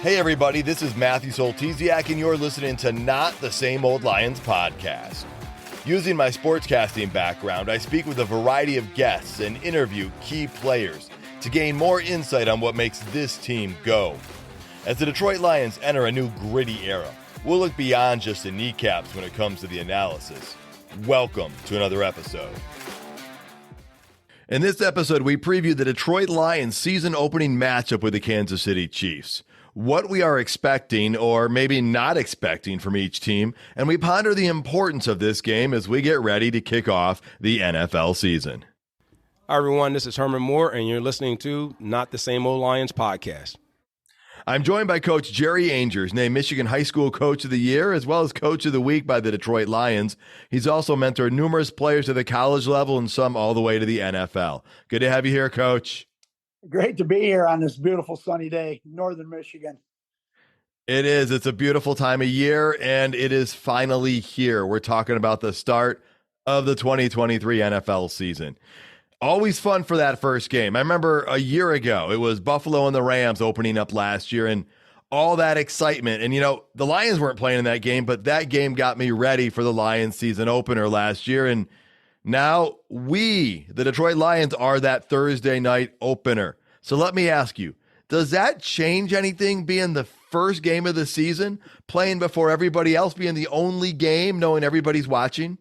Hey everybody, this is Matthew Soltesiak and you're listening to Not the Same Old Lions podcast. Using my sportscasting background, I speak with a variety of guests and interview key players to gain more insight on what makes this team go. As the Detroit Lions enter a new gritty era, we'll look beyond just the kneecaps when it comes to the analysis. Welcome to another episode. In this episode, we preview the Detroit Lions season opening matchup with the Kansas City Chiefs, what we are expecting or maybe not expecting from each team, and we ponder the importance of this game as we get ready to kick off the NFL season. Hi, everyone. This is Herman Moore, and you're listening to Not the Same Old Lions podcast. I'm joined by Coach Jerry Angers, named Michigan High School Coach of the Year, as well as Coach of the Week by the Detroit Lions. He's also mentored numerous players to the college level and some all the way to the NFL. Good to have you here, Coach. Great to be here on this beautiful sunny day, northern Michigan. It is. It's a beautiful time of year, and it is finally here. We're talking about the start of the 2023 NFL season. Always fun for that first game. I remember a year ago, it was Buffalo and the Rams opening up last year, and all that excitement. And, you know, the Lions weren't playing in that game, but that game got me ready for the Lions season opener last year. And now we, the Detroit Lions, are that Thursday night opener. So let me ask you, does that change anything being the first game of the season, playing before everybody else, being the only game, knowing everybody's watching?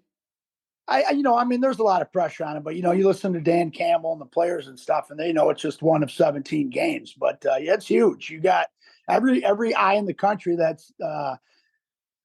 There's a lot of pressure on it, but, you listen to Dan Campbell and the players and stuff, and they know it's just one of 17 games. But it's huge. You got every eye in the country that's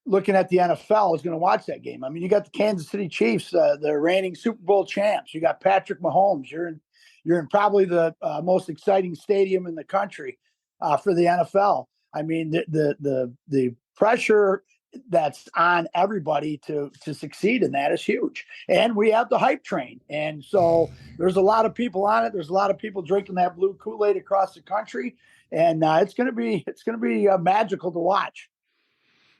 looking at the NFL is going to watch that game. I mean, you got the Kansas City Chiefs, the reigning Super Bowl champs. You got Patrick Mahomes. You're in probably the most exciting stadium in the country for the NFL. I mean, the pressure that's on everybody to succeed in that is huge. And we have the hype train. And so there's a lot of people on it. There's a lot of people drinking that blue Kool-Aid across the country. And it's going to be magical to watch.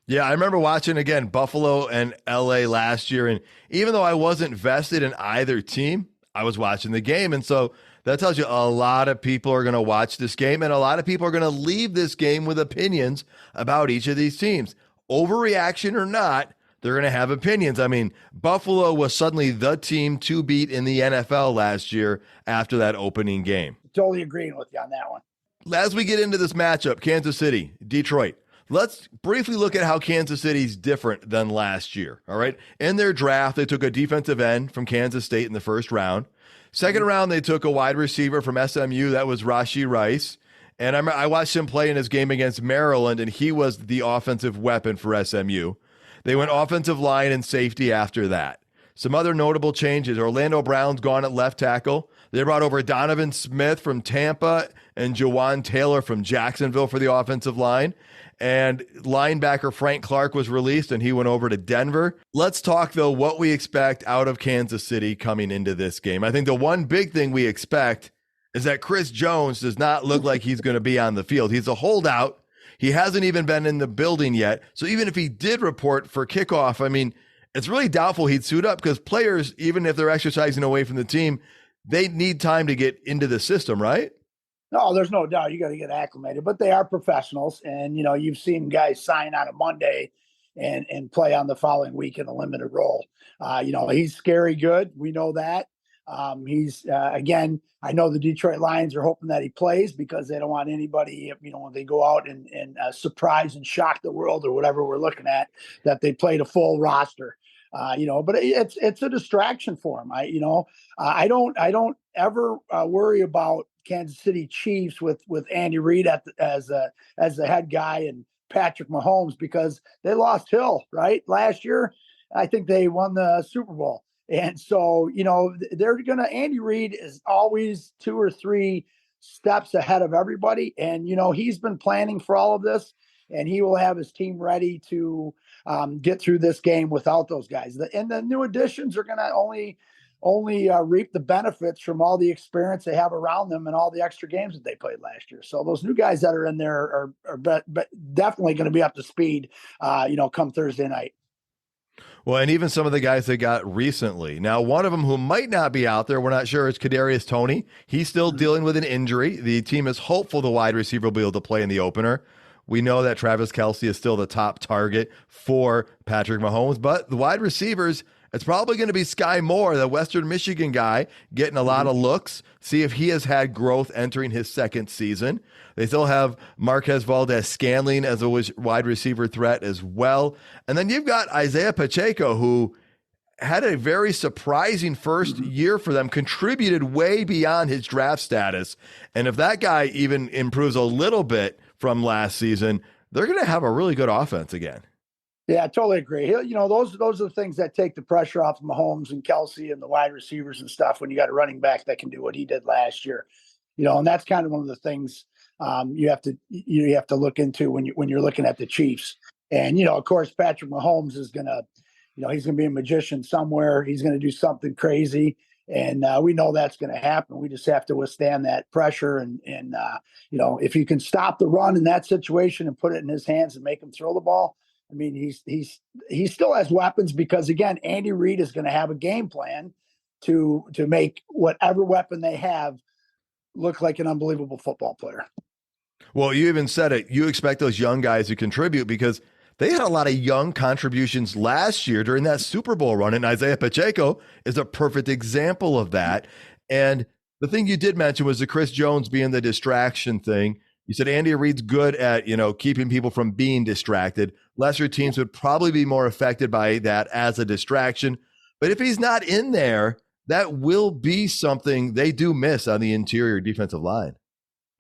Yeah, I remember watching, again, Buffalo and LA last year. And even though I wasn't vested in either team, I was watching the game. And so that tells you a lot of people are going to watch this game. And a lot of people are going to leave this game with opinions about each of these teams. Overreaction or not, they're going to have opinions. I mean, Buffalo was suddenly the team to beat in the NFL last year after that opening game. Totally agreeing with you on that one. As we get into this matchup, Kansas City, Detroit, let's briefly look at how Kansas City's different than last year, all right? In their draft, they took a defensive end from Kansas State in the first round. Second round, they took a wide receiver from SMU. That was Rashee Rice. And I watched him play in his game against Maryland, and he was the offensive weapon for SMU. They went offensive line and safety after that. Some other notable changes. Orlando Brown's gone at left tackle. They brought over Donovan Smith from Tampa and Jawan Taylor from Jacksonville for the offensive line. And linebacker Frank Clark was released, and he went over to Denver. Let's talk, though, what we expect out of Kansas City coming into this game. I think the one big thing we expect is that Chris Jones does not look like he's going to be on the field. He's a holdout. He hasn't even been in the building yet. So even if he did report for kickoff, I mean, it's really doubtful he'd suit up because players, even if they're exercising away from the team, they need time to get into the system, right? No, there's no doubt. You got to get acclimated, but they are professionals. And, you've seen guys sign on a Monday and play on the following week in a limited role. He's scary good. We know that. Again, I know the Detroit Lions are hoping that he plays because they don't want anybody, when they go out and surprise and shock the world or whatever we're looking at, that they played a full roster. But it's a distraction for him. I don't ever worry about Kansas City Chiefs with Andy Reid as the head guy and Patrick Mahomes because they lost Hill right last year. I think they won the Super Bowl. And so, Andy Reid is always 2 or 3 steps ahead of everybody. And, he's been planning for all of this and he will have his team ready to get through this game without those guys. And the new additions are going to only reap the benefits from all the experience they have around them and all the extra games that they played last year. So those new guys that are in there are definitely going to be up to speed, come Thursday night. Well, and even some of the guys they got recently. Now, one of them who might not be out there, we're not sure, is Kadarius Toney. He's still dealing with an injury. The team is hopeful the wide receiver will be able to play in the opener. We know that Travis Kelce is still the top target for Patrick Mahomes, but the wide receivers, it's probably going to be Sky Moore, the Western Michigan guy, getting a lot of looks. See if he has had growth entering his second season. They still have Marquez Valdez-Scantling as a wide receiver threat as well. And then you've got Isaiah Pacheco, who had a very surprising first year for them, contributed way beyond his draft status. And if that guy even improves a little bit from last season, they're going to have a really good offense again. Yeah, I totally agree. Those are the things that take the pressure off of Mahomes and Kelce and the wide receivers and stuff when you got a running back that can do what he did last year. And that's kind of one of the things you have to look into when you're looking at the Chiefs. And of course, Patrick Mahomes is gonna, he's gonna be a magician somewhere. He's gonna do something crazy, and we know that's gonna happen. We just have to withstand that pressure. And if you can stop the run in that situation and put it in his hands and make him throw the ball. I mean, he still has weapons because, again, Andy Reid is going to have a game plan to make whatever weapon they have look like an unbelievable football player. Well, you even said it. You expect those young guys to contribute because they had a lot of young contributions last year during that Super Bowl run, and Isaiah Pacheco is a perfect example of that. And the thing you did mention was the Chris Jones being the distraction thing. You said Andy Reid's good at, keeping people from being distracted. Lesser teams would probably be more affected by that as a distraction. But if he's not in there, that will be something they do miss on the interior defensive line.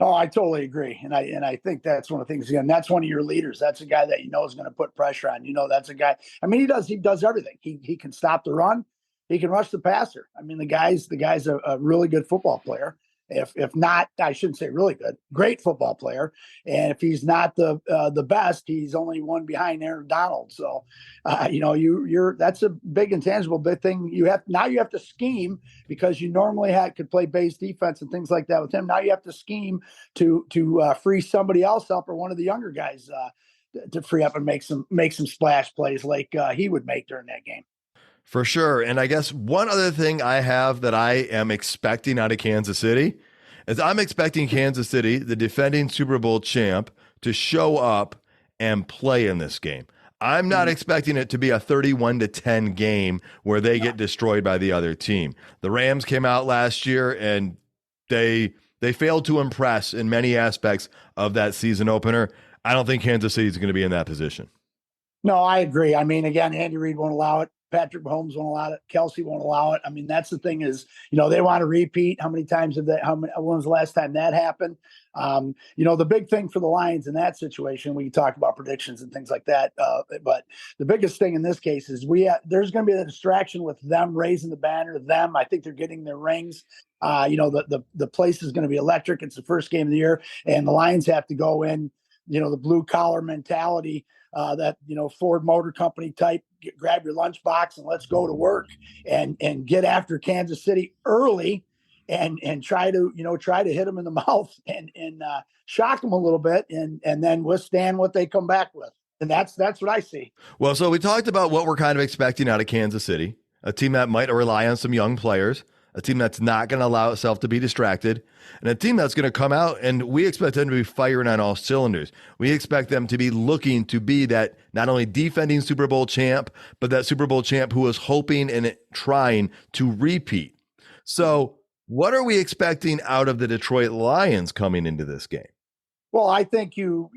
Oh, I totally agree. And I think that's one of the things, again, that's one of your leaders. That's a guy that is going to put pressure on. That's a guy. I mean, he does everything. He can stop the run. He can rush the passer. I mean, the guy's a really good football player. If not, I shouldn't say really good, great football player. And if he's not the best, he's only one behind Aaron Donald. So, that's a big intangible, big thing. You have to scheme because you normally could play base defense and things like that with him. Now you have to scheme to free somebody else up or one of the younger guys to free up and make some splash plays like he would make during that game. For sure. And I guess one other thing I have that I am expecting out of Kansas City is I'm expecting Kansas City, the defending Super Bowl champ, to show up and play in this game. I'm not expecting it to be a 31-10 game where they get destroyed by the other team. The Rams came out last year and they failed to impress in many aspects of that season opener. I don't think Kansas City is going to be in that position. No, I agree. I mean, again, Andy Reid won't allow it. Patrick Mahomes won't allow it. Kelce won't allow it. I mean, that's the thing is, they want to repeat. When was the last time that happened? The big thing for the Lions in that situation, we can talk about predictions and things like that. But the biggest thing in this case is there's going to be a distraction with them raising the banner. I think they're getting their rings. The place is going to be electric. It's the first game of the year, and the Lions have to go in, the blue collar mentality. That Ford Motor Company type, grab your lunchbox and let's go to work and get after Kansas City early and try to hit them in the mouth and shock them a little bit and then withstand what they come back with. And that's what I see. Well, so we talked about what we're kind of expecting out of Kansas City, a team that might rely on some young players, a team that's not going to allow itself to be distracted, and a team that's going to come out, and we expect them to be firing on all cylinders. We expect them to be looking to be that not only defending Super Bowl champ, but that Super Bowl champ who is hoping and trying to repeat. So what are we expecting out of the Detroit Lions coming into this game? Well, I think you've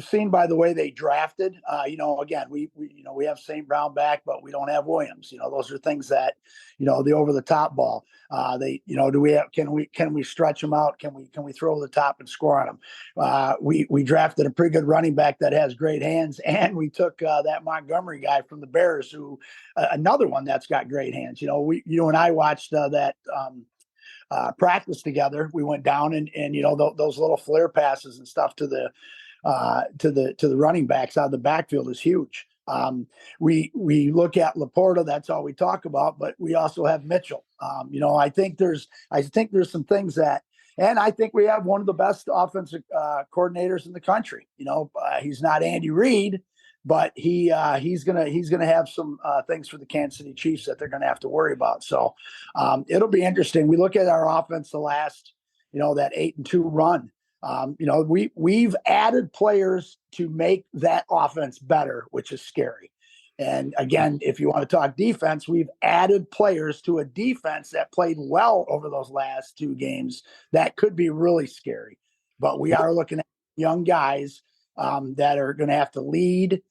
seen by the way they drafted. Again, we have St. Brown back, but we don't have Williams. Those are things that, the over the top ball. Can we stretch them out? Can we throw over the top and score on them? We drafted a pretty good running back that has great hands, and we took that Montgomery guy from the Bears, who another one that's got great hands. You and I watched that. Practice together. We went down and those little flare passes and stuff to the running backs out of the backfield is huge. We look at Laporta, that's all we talk about, but we also have Mitchell. I think there's some things that, and I think we have one of the best offensive coordinators in the country. He's not Andy Reid, but he's gonna have some things for the Kansas City Chiefs that they're gonna have to worry about. So it'll be interesting. We look at our offense the last, that 8-2 run. We've added players to make that offense better, which is scary. And again, if you want to talk defense, we've added players to a defense that played well over those last 2 games. That could be really scary. But we are looking at young guys that are going to have to lead,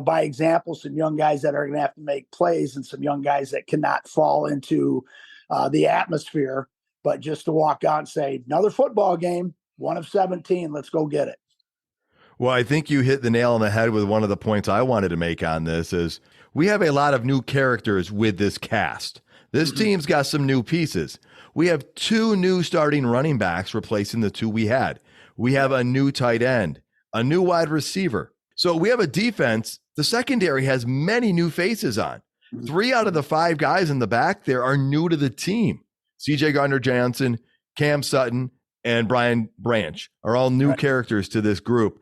by example, some young guys that are going to have to make plays, and some young guys that cannot fall into the atmosphere, but just to walk out and say, another football game, 1 of 17, let's go get it. Well, I think you hit the nail on the head with one of the points I wanted to make on this is we have a lot of new characters with this cast. This team's got some new pieces. We have 2 new starting running backs replacing the 2 we had. We have a new tight end, a new wide receiver. So we have a defense. The secondary has many new faces on. 3 out of the 5 guys in the back there are new to the team. CJ Gardner-Johnson, Cam Sutton, and Brian Branch are all new characters to this group.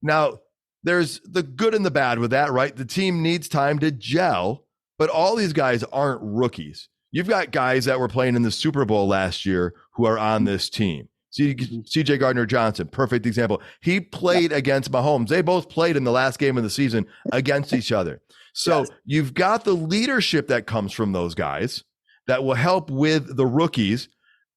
Now, there's the good and the bad with that, right? The team needs time to gel, but all these guys aren't rookies. You've got guys that were playing in the Super Bowl last year who are on this team. CJ Gardner-Johnson, perfect example. He played against Mahomes. They both played in the last game of the season against each other. So you've got the leadership that comes from those guys that will help with the rookies,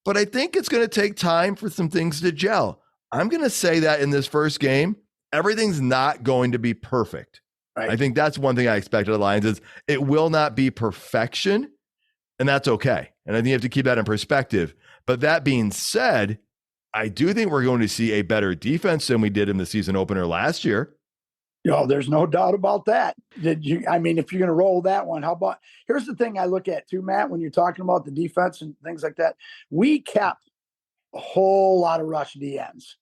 but I think it's going to take time for some things to gel. I'm going to say that in this first game, everything's not going to be perfect. Right. I think that's one thing I expect of the Lions is it will not be perfection, and that's okay. And I think you have to keep that in perspective. But that being said, I do think we're going to see a better defense than we did in the season opener last year. There's no doubt about that. If you're going to roll that one, here's the thing I look at too, Matt, when you're talking about the defense and things like that. We kept a whole lot of rush DNs.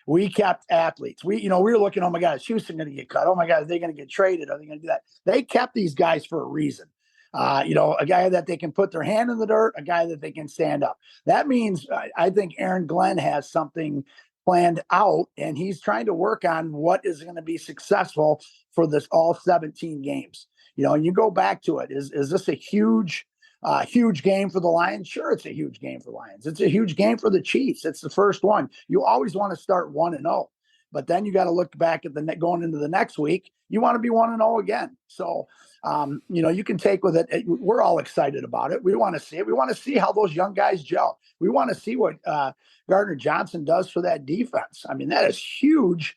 We kept athletes. We were looking, oh my God, is Houston going to get cut? Oh my God, are they going to get traded? Are they going to do that? They kept these guys for a reason. A guy that they can put their hand in the dirt, a guy that they can stand up. That means I think Aaron Glenn has something planned out, and he's trying to work on what is going to be successful for this all 17 games. And you go back to it. Is this a huge game for the Lions? Sure, it's a huge game for the Lions. It's a huge game for the Chiefs. It's the first one. You always want to start 1-0, but then you got to look back at going into the next week. You want to be 1-0 again. So, you can take with it. We're all excited about it. We want to see it. We want to see how those young guys gel. We want to see what Gardner-Johnson does for that defense. I mean, that is huge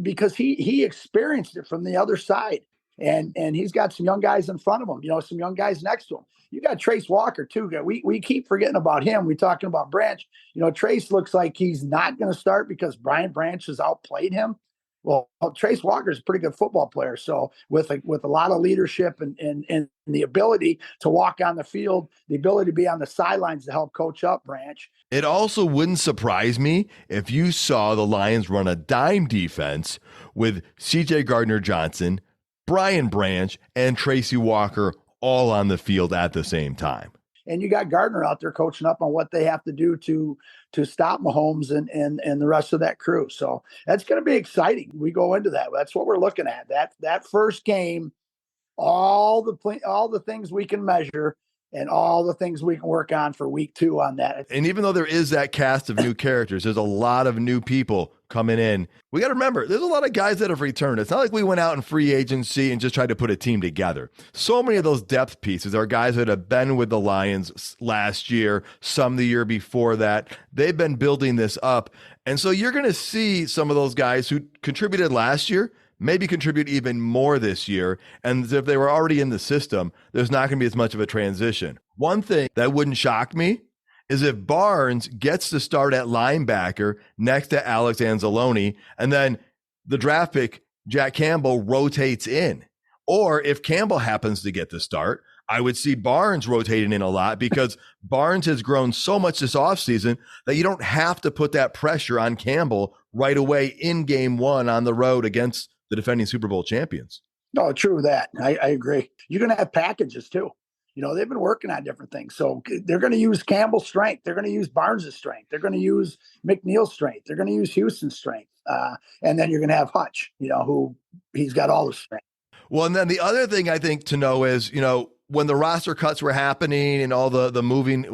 because he experienced it from the other side. And he's got some young guys in front of him, some young guys next to him. You got Trace Walker, too. We keep forgetting about him. We're talking about Branch. Trace looks like he's not going to start because Brian Branch has outplayed him. Well, Trace Walker is a pretty good football player. So with a lot of leadership and the ability to walk on the field, the ability to be on the sidelines to help coach up Branch. It also wouldn't surprise me if you saw the Lions run a dime defense with CJ Gardner-Johnson, Brian Branch, and Tracy Walker all on the field at the same time. And you got Gardner out there coaching up on what they have to do to stop Mahomes and the rest of that crew. So that's going to be exciting. We go into that. That's what we're looking at. That first game, all the things we can measure and all the things we can work on for week 2 on that. And even though there is that cast of new characters, there's a lot of new people coming in. We got to remember, there's a lot of guys that have returned. It's not like we went out in free agency and just tried to put a team together. So many of those depth pieces are guys that have been with the Lions last year, some the year before that. They've been building this up. And so you're going to see some of those guys who contributed last year maybe contribute even more this year. And if they were already in the system, there's not going to be as much of a transition. One thing that wouldn't shock me is if Barnes gets to start at linebacker next to Alex Anzalone, and then the draft pick, Jack Campbell, rotates in. Or if Campbell happens to get the start, I would see Barnes rotating in a lot because Barnes has grown so much this offseason that you don't have to put that pressure on Campbell right away in game 1 on the road against the defending Super Bowl champions. No, true that. I agree. You're going to have packages too. They've been working on different things. So they're going to use Campbell's strength. They're going to use Barnes' strength. They're going to use McNeil's strength. They're going to use Houston's strength. And then you're going to have Hutch, who he's got all the strength. Well, and then the other thing I think to know is, when the roster cuts were happening and all the moving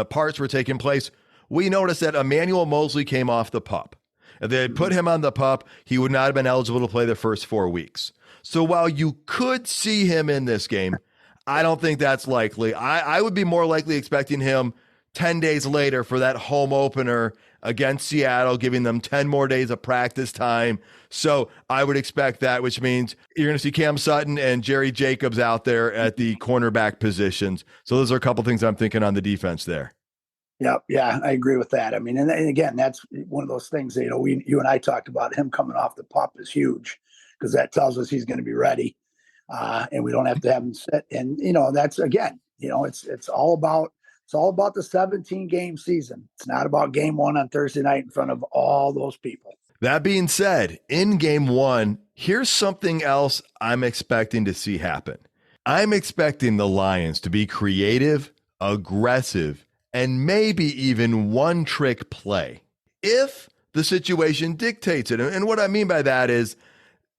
parts were taking place, we noticed that Emmanuel Mosley came off the PUP. If they had put him on the PUP, he would not have been eligible to play the first 4 weeks. So while you could see him in this game, I don't think that's likely. I would be more likely expecting him 10 days later for that home opener against Seattle, giving them 10 more days of practice time. So I would expect that, which means you're going to see Cam Sutton and Jerry Jacobs out there at the cornerback positions. So those are a couple things I'm thinking on the defense there. Yep. Yeah, I agree with that. I mean, and again, that's one of those things that, you and I talked about. Him coming off the PUP is huge because that tells us he's going to be ready. And we don't have to have him sit. And, that's, again, it's all about the 17-game season. It's not about game one on Thursday night in front of all those people. That being said, in game one, here's something else I'm expecting to see happen. I'm expecting the Lions to be creative, aggressive, and maybe even one-trick play if the situation dictates it. And what I mean by that is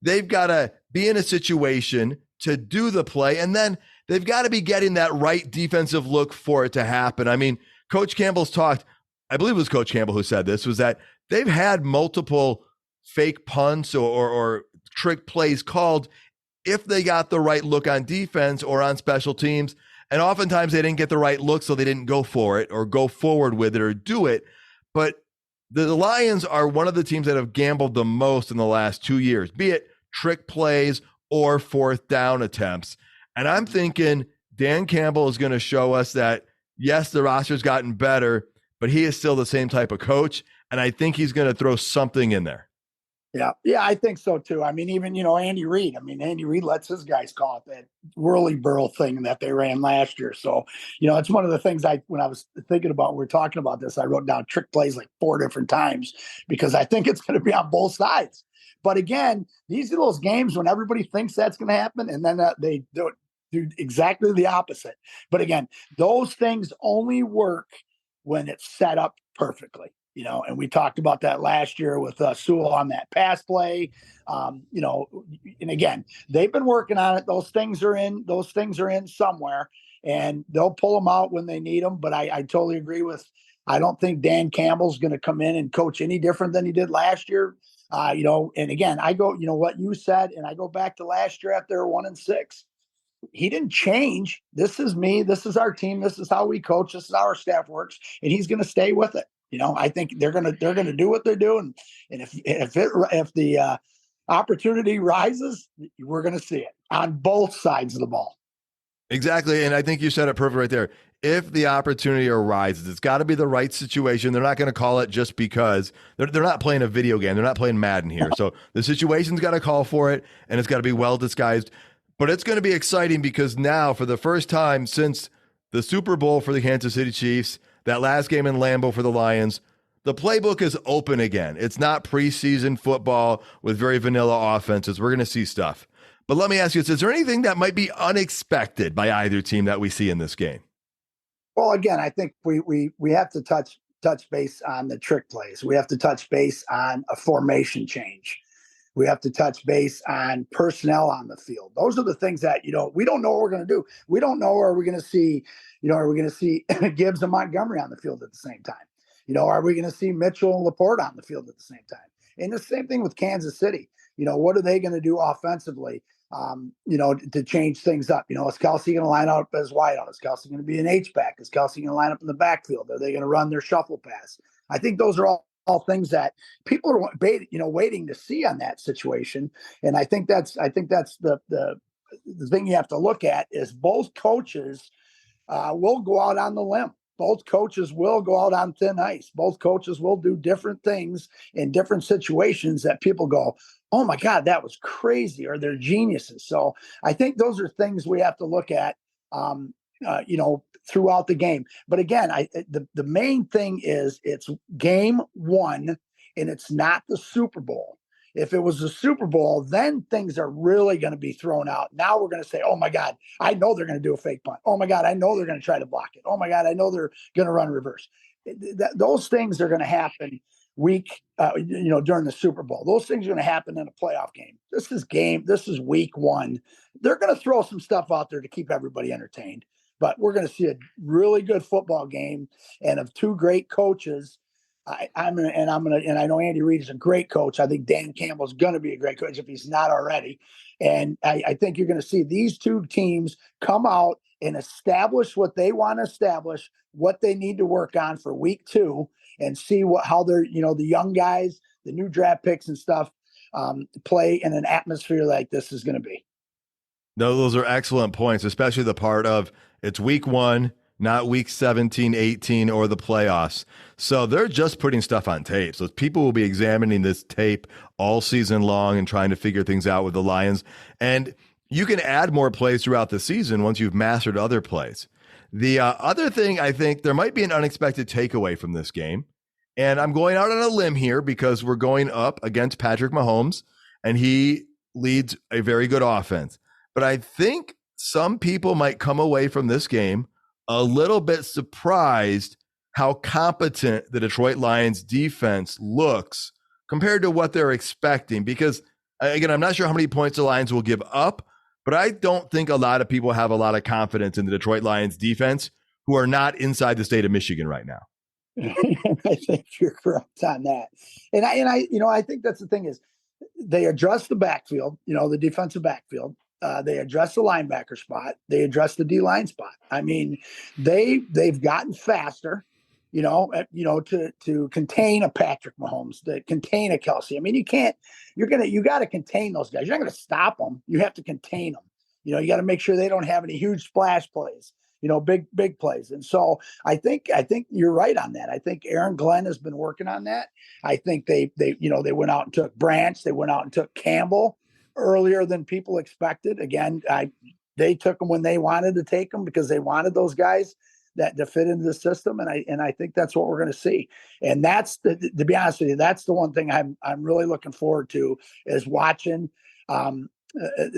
they've got to be in a situation to do the play, and then they've got to be getting that right defensive look for it to happen. I mean, Coach Campbell's talked, I believe it was Coach Campbell who said this, was that they've had multiple fake punts or trick plays called if they got the right look on defense or on special teams. And oftentimes they didn't get the right look, so they didn't go for it or go forward with it or do it. But the Lions are one of the teams that have gambled the most in the last 2 years, be it trick plays or fourth down attempts. And I'm thinking Dan Campbell is going to show us that, yes, the roster's gotten better, but he is still the same type of coach. And I think he's going to throw something in there. Yeah, I think so too. I mean, even, Andy Reid. I mean, Andy Reid lets his guys call it that whirly burl thing that they ran last year. So, it's one of the things when I was thinking about, we were talking about this, I wrote down trick plays like 4 different times because I think it's going to be on both sides. But again, these are those games when everybody thinks that's going to happen, and then they do exactly the opposite. But again, those things only work when it's set up perfectly. And we talked about that last year with Sewell on that pass play. And again, they've been working on it. Those things are in somewhere, and they'll pull them out when they need them. But I totally agree with, I don't think Dan Campbell's going to come in and coach any different than he did last year. And again, I go, what you said, and I go back to last year after 1-6. He didn't change. This is me. This is our team. This is how we coach. This is how our staff works, and he's going to stay with it. I think they're gonna do what they're doing, and if the opportunity rises, we're gonna see it on both sides of the ball. Exactly, and I think you said it perfect right there. If the opportunity arises, it's got to be the right situation. They're not going to call it just because they're not playing a video game. They're not playing Madden here, so the situation's got to call for it, and it's got to be well disguised. But it's going to be exciting because now, for the first time since the Super Bowl for the Kansas City Chiefs, that last game in Lambeau for the Lions, the playbook is open again. It's not preseason football with very vanilla offenses. We're going to see stuff. But let me ask you, is there anything that might be unexpected by either team that we see in this game? Well, again, I think we have to touch base on the trick plays. We have to touch base on a formation change. We have to touch base on personnel on the field. Those are the things that, we don't know what we're going to do. We don't know, are we going to see Gibbs and Montgomery on the field at the same time? Are we going to see Mitchell and Laporte on the field at the same time? And the same thing with Kansas City. What are they going to do offensively, to change things up? Is Kelsey going to line up as wideout? Is Kelsey going to be an H-back? Is Kelsey going to line up in the backfield? Are they going to run their shuffle pass? I think those are all things that people are waiting to see on that situation. And I think that's the thing you have to look at is both coaches will go out on the limb. Both coaches will go out on thin ice. Both coaches will do different things in different situations that people go, oh my God, that was crazy, or they're geniuses. So I think those are things we have to look at, throughout the game. But again, the main thing is it's game one, and it's not the Super Bowl. If it was the Super Bowl, then things are really going to be thrown out. Now we're going to say, oh my God, I know they're going to do a fake punt. Oh my God, I know they're going to try to block it. Oh my God, I know they're going to run reverse. Those things are going to happen during the Super Bowl. Those things are going to happen in a playoff game. This is week one. They're going to throw some stuff out there to keep everybody entertained. but we're going to see a really good football game and of two great coaches. I'm gonna, and I know Andy Reid is a great coach. I think Dan Campbell's going to be a great coach if he's not already. And I think you're going to see these two teams come out and establish what they want to establish, what they need to work on for week 2, and see how they're, the young guys, the new draft picks and stuff, play in an atmosphere like this is going to be. No, those are excellent points, especially the part of it's week 1, not week 17, 18, or the playoffs. So they're just putting stuff on tape. So people will be examining this tape all season long and trying to figure things out with the Lions. And you can add more plays throughout the season once you've mastered other plays. The other thing, I think there might be an unexpected takeaway from this game. And I'm going out on a limb here because we're going up against Patrick Mahomes, and he leads a very good offense. But I think some people might come away from this game a little bit surprised how competent the Detroit Lions defense looks compared to what they're expecting. Because, again, I'm not sure how many points the Lions will give up, but I don't think a lot of people have a lot of confidence in the Detroit Lions defense who are not inside the state of Michigan right now. I think you're correct on that. And I think that's the thing is they address the backfield, the defensive backfield. They address the linebacker spot. They address the D-line spot. I mean, they've gotten faster, to contain a Patrick Mahomes, to contain a Kelsey. I mean, you got to contain those guys. You're not going to stop them. You have to contain them. You got to make sure they don't have any huge splash plays, big plays. And so I think you're right on that. I think Aaron Glenn has been working on that. I think they went out and took Branch. They went out and took Campbell earlier than people expected. Again, they took them when they wanted to take them because they wanted those guys that to fit into the system. And I think that's what we're going to see. And that's to be honest with you, that's the one thing I'm really looking forward to is watching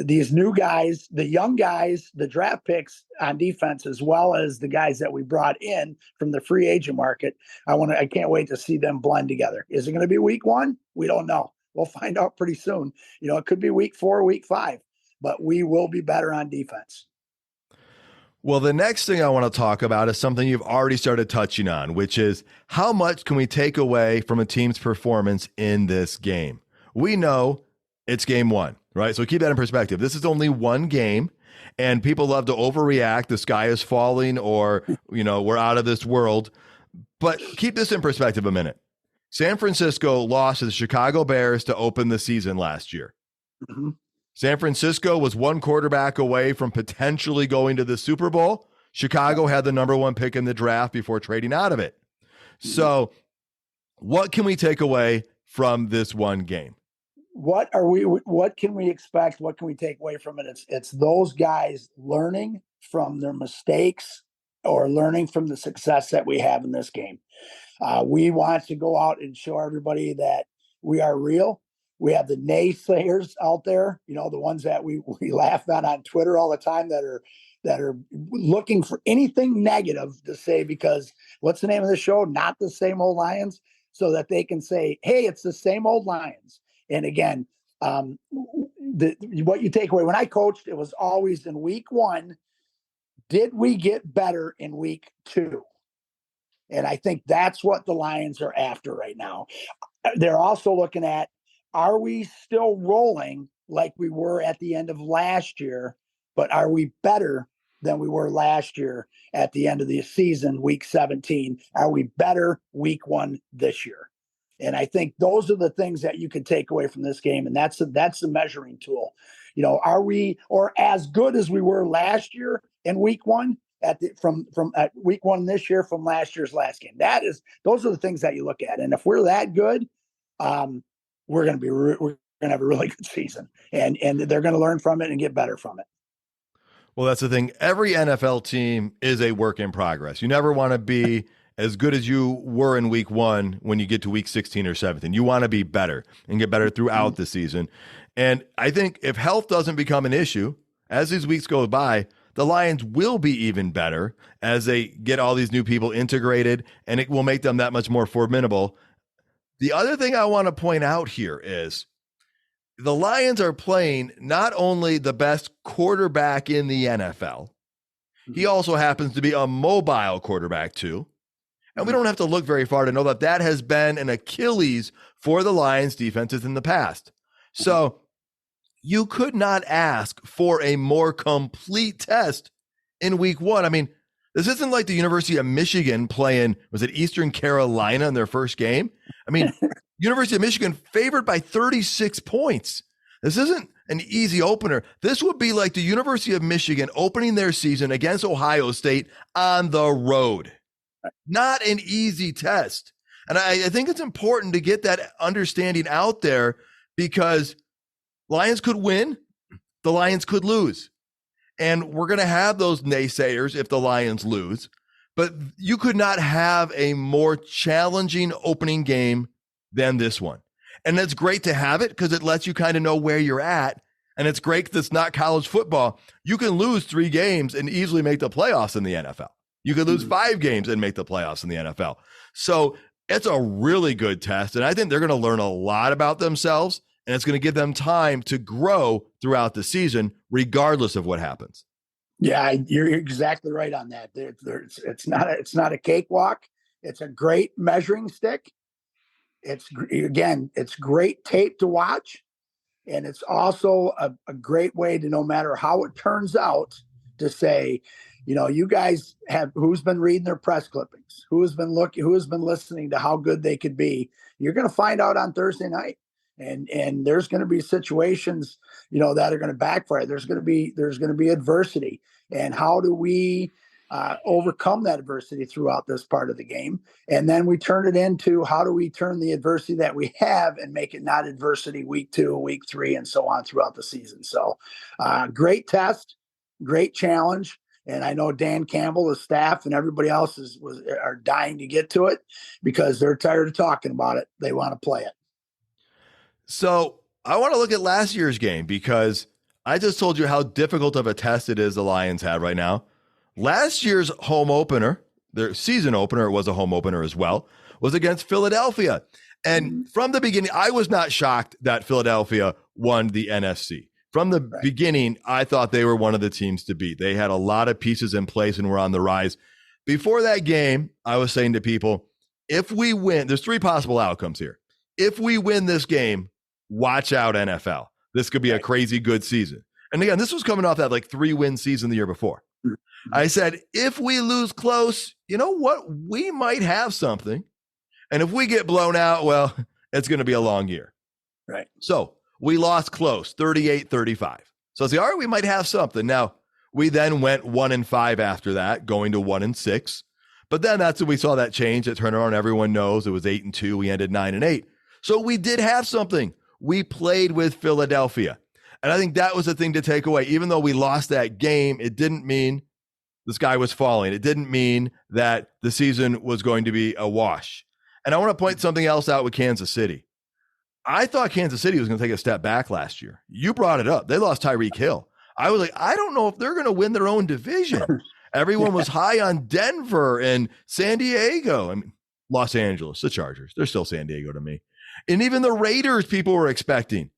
these new guys, the young guys, the draft picks on defense, as well as the guys that we brought in from the free agent market. I can't wait to see them blend together. Is it going to be week 1? We don't know. We'll find out pretty soon. It could be week 4, week 5, but we will be better on defense. Well, the next thing I want to talk about is something you've already started touching on, which is how much can we take away from a team's performance in this game? We know it's game 1, right? So keep that in perspective. This is only one game, and people love to overreact. The sky is falling or, we're out of this world. But keep this in perspective a minute. San Francisco lost to the Chicago Bears to open the season last year. Mm-hmm. San Francisco was one quarterback away from potentially going to the Super Bowl. Chicago had the number 1 pick in the draft before trading out of it. So what can we take away from this one game? What can we expect? What can we take away from it? It's those guys learning from their mistakes or learning from the success that we have in this game. We want to go out and show everybody that we are real. We have the naysayers out there, the ones that we laugh at on Twitter all the time that are looking for anything negative to say, because what's the name of the show? Not the Same Old Lions, so that they can say, hey, it's the same old Lions. And again, what you take away, when I coached, it was always in week 1, did we get better in week 2? And I think that's what the Lions are after right now. They're also looking at, are we still rolling like we were at the end of last year, but are we better than we were last year at the end of the season, week 17? Are we better week 1 this year? And I think those are the things that you can take away from this game. And that's the measuring tool. Are we or as good as we were last year in week 1 from week 1 this year from last year's last game? Those are the things that you look at. And if we're that good, we're going to have a really good season, and they're going to learn from it and get better from it. Well, that's the thing. Every NFL team is a work in progress. You never want to be as good as you were in week 1 when you get to week 16 or 17. You want to be better and get better throughout the season. And I think if health doesn't become an issue as these weeks go by, the Lions will be even better as they get all these new people integrated, and it will make them that much more formidable. The other thing I want to point out here is the Lions are playing not only the best quarterback in the NFL, He also happens to be a mobile quarterback too. And we don't have to look very far to know that that has been an Achilles for the Lions defenses in the past. So you could not ask for a more complete test in week one. I mean, this isn't like the University of Michigan playing, was it Eastern Carolina in their first game? I mean, University of Michigan favored by 36 points. This isn't an easy opener. This would be like the University of Michigan opening their season against Ohio State on the road. Not an easy test. And I think it's important to get that understanding out there because Lions could win, the Lions could lose. And we're going to have those naysayers if the Lions lose. But you could not have a more challenging opening game than this one. And it's great to have it because it lets you kind of know where you're at. And it's great that it's not college football. You can lose 3 games and easily make the playoffs in the NFL. You could lose 5 games and make the playoffs in the NFL. So it's a really good test. And I think they're going to learn a lot about themselves. And it's going to give them time to grow throughout the season, regardless of what happens. Yeah, you're exactly right on that. It's not a cakewalk. It's a great measuring stick. It's great tape to watch. And it's also a great way to, no matter how it turns out, to say, you guys have, who's been reading their press clippings, who has been listening to how good they could be. You're going to find out on Thursday night. And there's going to be situations, that are going to backfire. There's going to be adversity. And how do we overcome that adversity throughout this part of the game? And then we turn it into, how do we turn the adversity that we have and make it not adversity week 2, week 3, and so on throughout the season. So great test, great challenge. And I know Dan Campbell, the staff, and everybody else are dying to get to it because they're tired of talking about it. They want to play it. So I want to look at last year's game because I just told you how difficult of a test it is the Lions have right now. Last year's home opener, their season opener, it was a home opener as well, was against Philadelphia. And from the beginning, I was not shocked that Philadelphia won the NFC. From the beginning, I thought they were one of the teams to beat. They had a lot of pieces in place and were on the rise. Before that game, I was saying to people, if we win, there's 3 possible outcomes here. If we win this game, watch out, NFL. This could be a crazy good season. And again, this was coming off that 3-win season the year before. I said, if we lose close, you know what? We might have something. And if we get blown out, well, it's going to be a long year. Right. So we lost close, 38-35. So I said, all right, we might have something. Now, we then went 1-5 after that, going to 1-6. But then that's when we saw that change, that turnaround. Everyone knows it was 8-2. We ended 9-8. So we did have something. We played with Philadelphia. And I think that was the thing to take away. Even though we lost that game, it didn't mean the sky was falling. It didn't mean that the season was going to be a wash. And I want to point something else out with Kansas City. I thought Kansas City was going to take a step back last year. You brought it up. They lost Tyreek Hill. I was like, I don't know if they're going to win their own division. Everyone was high on Denver and San Diego. I mean, Los Angeles, the Chargers. They're still San Diego to me. And even the Raiders, people were expecting.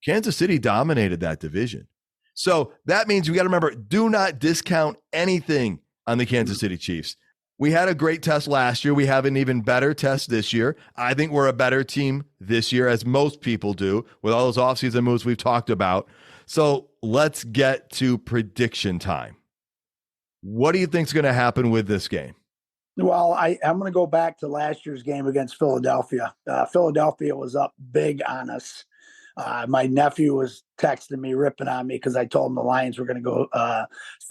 Kansas City dominated that division. So that means you got to remember, do not discount anything on the Kansas City Chiefs. We had a great test last year. We have an even better test this year. I think we're a better team this year, as most people do, with all those offseason moves we've talked about. So let's get to prediction time. What do you think is going to happen with this game? Well, I'm going to go back to last year's game against Philadelphia. Philadelphia was up big on us. My nephew was texting me, ripping on me because I told him the Lions were going to go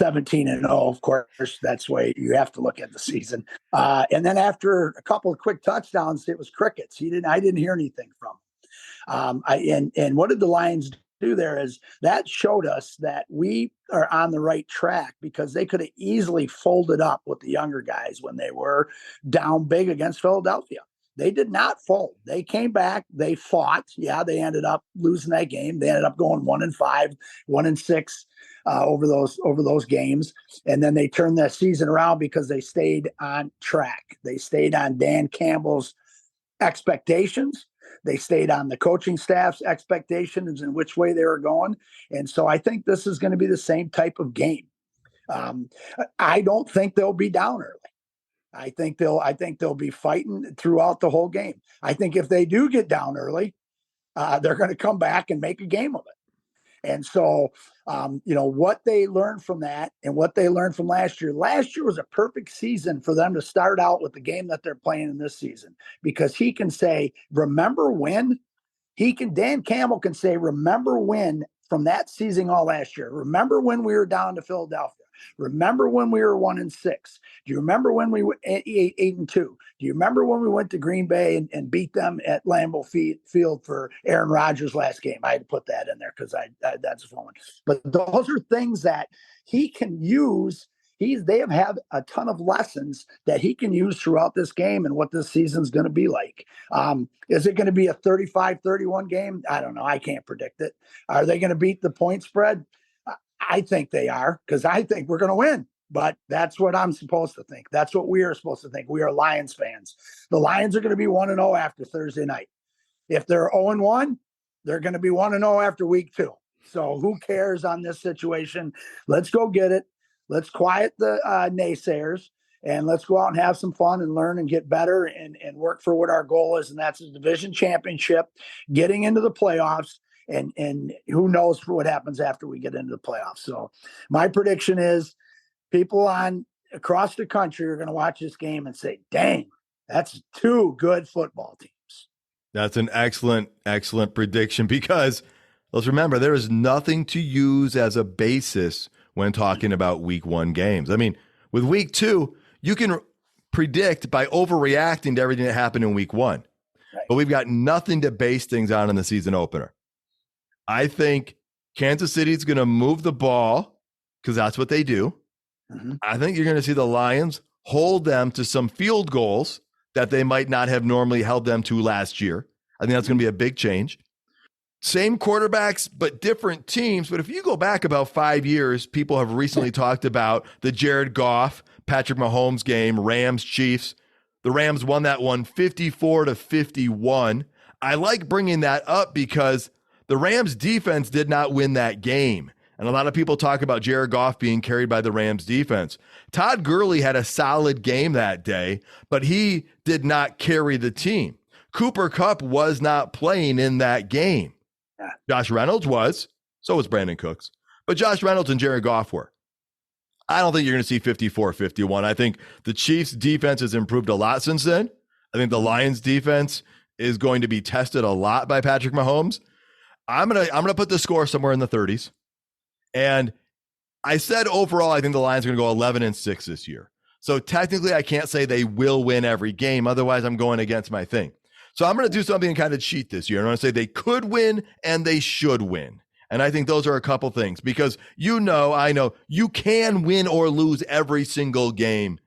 17-0. Of course, that's the way you have to look at the season. And then after a couple of quick touchdowns, it was crickets. I didn't hear anything from him. And what did the Lions do there is that showed us that we are on the right track because they could have easily folded up with the younger guys when they were down big against Philadelphia. They did not fold. They came back. They fought. Yeah, they ended up losing that game. They ended up going 1-5, 1-6 over those games, and then they turned that season around because they stayed on track. They stayed on Dan Campbell's expectations. They stayed on the coaching staff's expectations and which way they were going. And so I think this is going to be the same type of game. Um, I don't think they'll be down early. I think they'll be fighting throughout the whole game. I think if they do get down early, they're going to come back and make a game of it. And so, what they learned from that and what they learned from last year was a perfect season for them to start out with the game that they're playing in this season, because he can say, remember when? Dan Campbell can say, remember when from that season all last year? Remember when we were down to Philadelphia? Remember when we were 1-6? Do you remember when we were 8-2? Do you remember when we went to Green Bay and beat them at Lambeau Field for Aaron Rodgers' last game? I had to put that in there because that's a fun one. But those are things that he can use. They have had a ton of lessons that he can use throughout this game and what this season's going to be like. Is it going to be a 35-31 game? I don't know. I can't predict it. Are they going to beat the point spread? I think they are, because I think we're going to win. But that's what I'm supposed to think. That's what we are supposed to think. We are Lions fans. The Lions are going to be 1-0 after Thursday night. If they're 0-1, they're going to be 1-0 after week 2. So who cares on this situation? Let's go get it. Let's quiet the naysayers, and let's go out and have some fun and learn and get better and work for what our goal is, and that's a division championship, getting into the playoffs, and who knows what happens after we get into the playoffs. So my prediction is people across the country are going to watch this game and say, dang, that's 2 good football teams. That's an excellent, excellent prediction, because let's remember, there is nothing to use as a basis when talking about week 1 games. I mean, with week 2, you can predict by overreacting to everything that happened in week 1. Right. But we've got nothing to base things on in the season opener. I think Kansas City is going to move the ball because that's what they do. Mm-hmm. I think you're going to see the Lions hold them to some field goals that they might not have normally held them to last year. I think that's going to be a big change. Same quarterbacks, but different teams. But if you go back about 5 years, people have recently talked about the Jared Goff, Patrick Mahomes game, Rams, Chiefs. The Rams won that one 54-51. I like bringing that up because the Rams defense did not win that game. And a lot of people talk about Jared Goff being carried by the Rams defense. Todd Gurley had a solid game that day, but he did not carry the team. Cooper Kupp was not playing in that game. Josh Reynolds was. So was Brandon Cooks. But Josh Reynolds and Jared Goff were. I don't think you're going to see 54-51. I think the Chiefs' defense has improved a lot since then. I think the Lions' defense is going to be tested a lot by Patrick Mahomes. I'm gonna put the score somewhere in the 30s. And I said overall, I think the Lions are going to go 11-6 this year. So technically, I can't say they will win every game. Otherwise, I'm going against my thing. So I'm going to do something and kind of cheat this year. I'm going to say they could win and they should win. And I think those are a couple things, because I know you can win or lose every single game.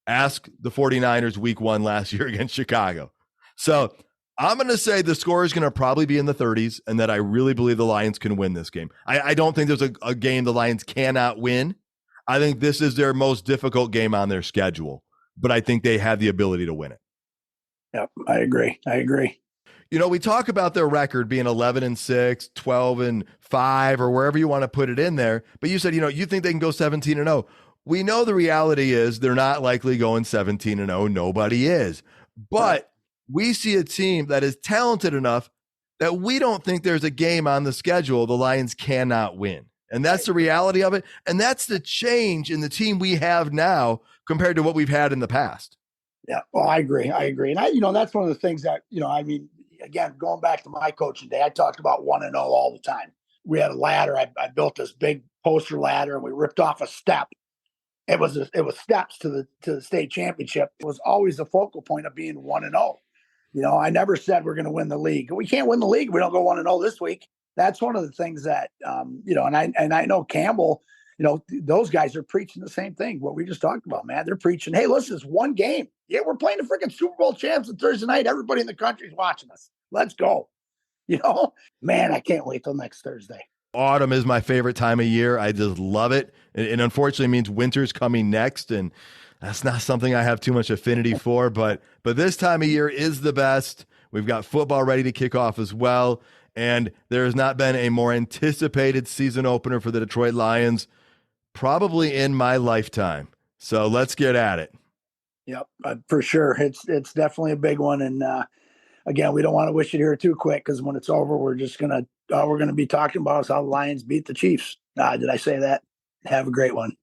Ask the 49ers week 1 last year against Chicago. So I'm going to say the score is going to probably be in the 30s, and that I really believe the Lions can win this game. I don't think there's a game the Lions cannot win. I think this is their most difficult game on their schedule, but I think they have the ability to win it. Yep, I agree. We talk about their record being 11-6, 12-5, or wherever you want to put it in there. But you said, you think they can go 17-0. We know the reality is they're not likely going 17-0. Nobody is. But we see a team that is talented enough that we don't think there's a game on the schedule the Lions cannot win. And that's the reality of it. And that's the change in the team we have now compared to what we've had in the past. Yeah, well, I agree. And that's one of the things that, again, going back to my coaching day, I talked about 1-0 all the time. We had a ladder. I built this big poster ladder, and we ripped off a step. It was steps to the state championship. It was always the focal point of being 1-0. I never said we're going to win the league. We can't win the league. We don't go 1-0 this week. That's one of the things that, and I know Campbell, those guys are preaching the same thing. What we just talked about, man, they're preaching, hey, listen, it's one game. Yeah, we're playing the freaking Super Bowl champs on Thursday night. Everybody in the country's watching us. Let's go. Man, I can't wait till next Thursday. Autumn is my favorite time of year. I just love it. And unfortunately it means winter's coming next. And that's not something I have too much affinity for, but this time of year is the best. We've got football ready to kick off as well. And there has not been a more anticipated season opener for the Detroit Lions. probably in my lifetime. So let's get at it. Yep, for sure. It's definitely a big one. And again, we don't want to wish it here too quick, because when it's over, we're just gonna all we're gonna be talking about is how the Lions beat the Chiefs. Did I say that? Have a great one.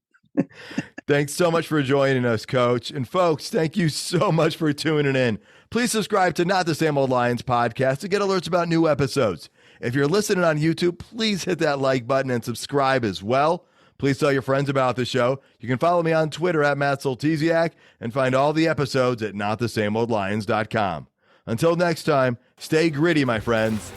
Thanks so much for joining us, Coach. And folks, thank you so much for tuning in. Please subscribe to Not the Same Old Lions podcast to get alerts about new episodes. If you're listening on YouTube, please hit that like button and subscribe as well. Please tell your friends about the show. You can follow me on Twitter at Matt Soltesiak and find all the episodes at notthesameoldlions.com. Until next time, stay gritty, my friends.